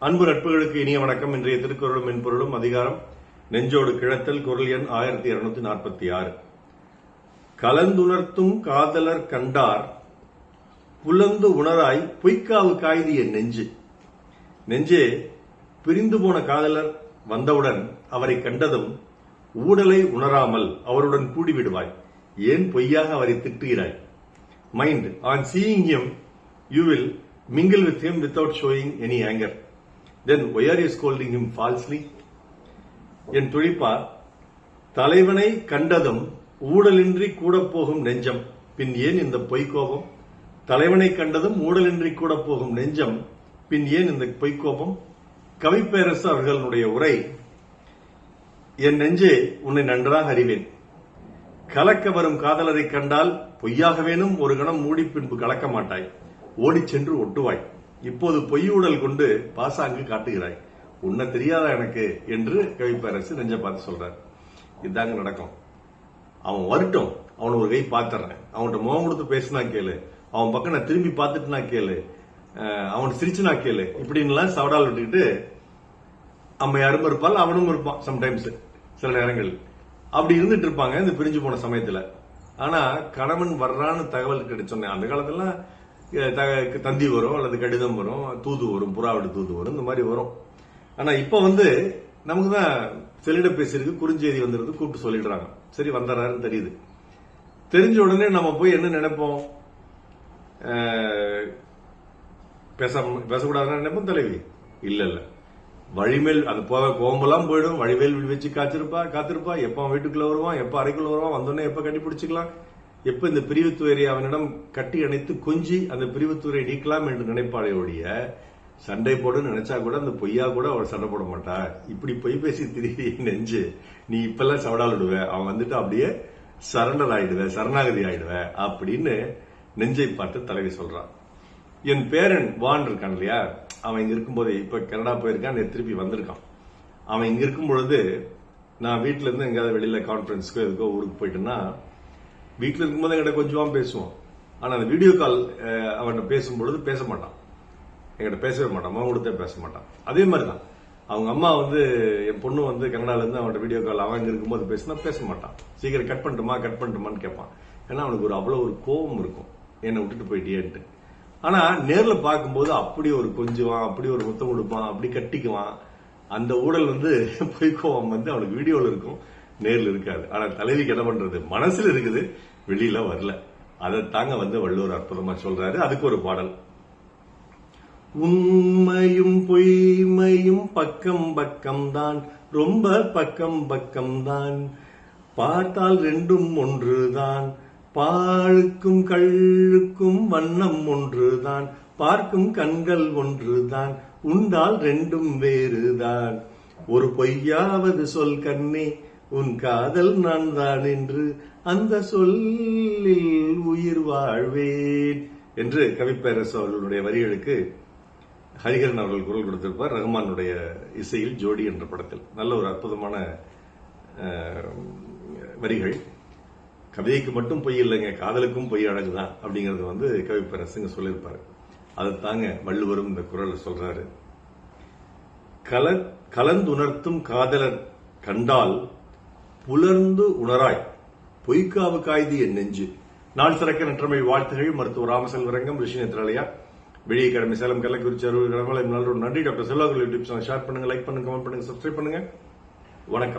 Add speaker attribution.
Speaker 1: அன்பு நட்புகளுக்கு இனிய வணக்கம். இன்றைய திருக்குறளும் மென்பொருளும் அதிகாரம் நெஞ்சோடு கிழத்தல். குறள் எண் 1246. கலந்துணர்த்தும் காதலர் கண்டார் புலந்து உணராய் பொய்க்காவு காய்தி என் நெஞ்சு. நெஞ்சே, பிரிந்து போன காதலர் வந்தவுடன் அவரை கண்டதும் ஊடலை உணராமல் அவருடன் கூடிவிடுவாய். ஏன் பொய்யாக அவரை திட்டுகிறாய்? Mind, on seeing him you will mingle with him without showing any anger. Then why are you scolding him falsely? என் துழிப்பா, தலைவனை கண்டதும் ஊடலின்றி கூட போகும் நெஞ்சம், பின் ஏன் இந்த பொய்க்கோபம்? தலைவனை கண்டதும் ஊடலின்றி கூட போகும் நெஞ்சம், பின் ஏன் இந்த பொய்க்கோபம்? கவிப்பேரரசு அவர்களுடைய உரை. என் நெஞ்சே, உன்னை நன்றாக அறிவேன். கலக்க வரும் காதலரை கண்டால் பொய்யாகவேனும் ஒரு கணம் மூடி பின்பு கலக்க மாட்டாய், ஓடிச் சென்று ஒட்டுவாய். இப்போது பொய்யூடல் கொண்டு பாசாங்கு காட்டுகிறாய். உன்ன தெரியாதா எனக்கு என்று கவிப்பேரரசு நெஞ்ச பார்த்து சொல்றார். இதாங்க நடக்கும். அவன் வரட்டும், அவன் ஒரு கை பாத்துறேன், அவன்கிட்ட முகம் கொடுத்து பேசினா கேளு, அவன் பக்கம் நான் திரும்பி பார்த்துட்டுனா கேளு, அவன் சிரிச்சுனா கேளு, இப்படின்லாம் சவடால் விட்டுக்கிட்டு அம்மையாரும் இருப்பாள், அவனும் இருப்பான். சம்டைம்ஸ் சில நேரங்கள் அப்படி இருந்துட்டு இருப்பாங்க இந்த பிரிஞ்சு போன சமயத்துல. ஆனா கணவன் வர்றான்னு தகவல் கிடைச்சோன்னே, அந்த காலத்துல தந்தி வரும் அல்லது கடிதம் வரும், தூது வரும், புறாவிட தூது வரும், இந்த மாதிரி வரும். ஆனா இப்ப நமக்கு தான் செல்லிட பேசியிருக்கு, குறுஞ்செய்தி வந்துருது, கூப்பிட்டு சொல்லிடுறாங்க. சரி, வந்துடுறாருன்னு தெரியுது. தெரிஞ்ச உடனே நம்ம போய் என்ன நினைப்போம்? பேசக்கூடாதுன்னு நினைப்போம் தலைவி. இல்ல இல்ல, வழிமேல் அது போக கோம்பெல்லாம் போயிடும். வழிமேல் வச்சு காத்திருப்பா. எப்ப வீட்டுக்குள்ள வருவான், எப்ப அறைக்குள்ள வருவான், வந்தோடனே எப்ப கட்டி பிடிச்சிக்கலாம், எப்ப இந்த பிரிவுத்துவரை அவனிடம் கட்டி அணைத்து கொஞ்சி அந்த பிரிவுத்துவரை நீக்கலாம் என்று நினைப்பாளே ஒழிய, சண்டை போடுன்னு நினைச்சா கூட அந்த பொய்யா கூட அவள் சண்டை போட மாட்டா. இப்படி பொய் பேசி திரி நெஞ்சு, நீ இப்பெல்லாம் சவடால் விடுவ, அவன் வந்துட்டு அப்படியே சரண்டர் ஆயிடுவ, சரணாகதி ஆயிடுவ அப்படின்னு நெஞ்சை பார்த்து தலைவி சொல்றான். என் பேரன் வான் இருக்கான் இல்லையா, அவன் இங்க இருக்கும்போது, இப்ப கனடா போயிருக்கான், திருப்பி வந்திருக்கான். அவன் இங்க இருக்கும் பொழுது நான் வீட்டுல இருந்து எங்கேயாவது வெளியில கான்பரன்ஸ்க்கோ எதுக்கோ ஊருக்கு போயிட்டேன்னா, வீட்டுல இருக்கும்போது என்கிட்ட கொஞ்சமா பேசுவோம். ஆனா அந்த வீடியோ கால் அவன்கிட்ட பேசும்பொழுது பேச மாட்டான், என்கிட்ட பேசவே மாட்டான், அவன் கொடுத்தே பேச மாட்டான். அதே மாதிரிதான் அவங்க அம்மா என் பொண்ணு கனடால இருந்து அவன்கிட்ட வீடியோ கால் அவன் இங்க இருக்கும்போது பேசினா பேச மாட்டான். சீக்கிரம் கட் பண்ணட்டுமான்னு கேட்பான். ஏன்னா அவனுக்கு அவ்வளவு ஒரு கோபம் இருக்கும், என்னை விட்டுட்டு போயிட்டியேன்ட்டு. ஆனா நேர்ல பார்க்கும்போது அப்படி ஒரு கொஞ்சுவான், அப்படி ஒரு முத்தம் கொடுப்பான், அப்படி கட்டிக்குவான். அந்த ஊழல் பொய்க்கோவம் அவனுக்கு வீடியோல இருக்கும், நேர்ல இருக்காது. ஆனா தலைவிக்கு என்ன பண்றது? மனசுல இருக்குது, வெளியில வரல. அதை தாங்க வள்ளுவர் அற்புதமா சொல்றாரு. அதுக்கு ஒரு பாடல். உண்மையும் பொய்மையும் பக்கம் பக்கம்தான், ரொம்ப பக்கம் பக்கம்தான், பார்த்தால் ரெண்டும் ஒன்றுதான், பாழுக்கும் கள்ளுக்கும் வண்ணம் ஒன்றுதான், பார்க்கும் கண்கள் ஒன்றுதான், உண்டால் ரெண்டும் வேறுதான், ஒரு பொய்யாவது சொல் கண்ணே, உன் காதல் நான் தான் என்று அந்த சொல்லில் உயிர் வாழ்வேன் என்று கவிப்பேரரசு அவர்களுடைய வரிகளுக்கு ஹரிஹரன் அவர்கள் குரல் கொடுத்திருப்பார். ரஹ்மானுடைய இசையில் ஜோடி என்ற படத்தில். நல்ல ஒரு அற்புதமான வரிகள். கவிதைக்கு மட்டும் பொய் இல்லைங்க, காதலுக்கும் பொய் அழகுதான் அப்படிங்கறது கவிப்பேரரசுங்க சொல்லியிருப்பாரு. அதை தாங்க வள்ளுவரும் இந்த குரல் சொல்றாரு. கலந்துணர்த்தும் காதலர் கண்டால் புலர்ந்து உணராய் பொய்க்காவு காய்தி என் நெஞ்சு. நாள் சிறக்க நற்றமிழ் வாழ்த்துகள். மருத்துவர் ராமசெல்வரங்கம், ரிஷி நேத்ராலயா, வெளியே கடமை, சேலம், கள்ளக்குறிச்சி, அரூர், நன்றி. டாக்டர் செல்வாக்குள் யூடியூப் சேனல் ஷேர் பண்ணுங்க, லைக் பண்ணுங்க, கமெண்ட் பண்ணுங்க, சப்ஸ்கிரைப் பண்ணுங்க. வணக்கம்.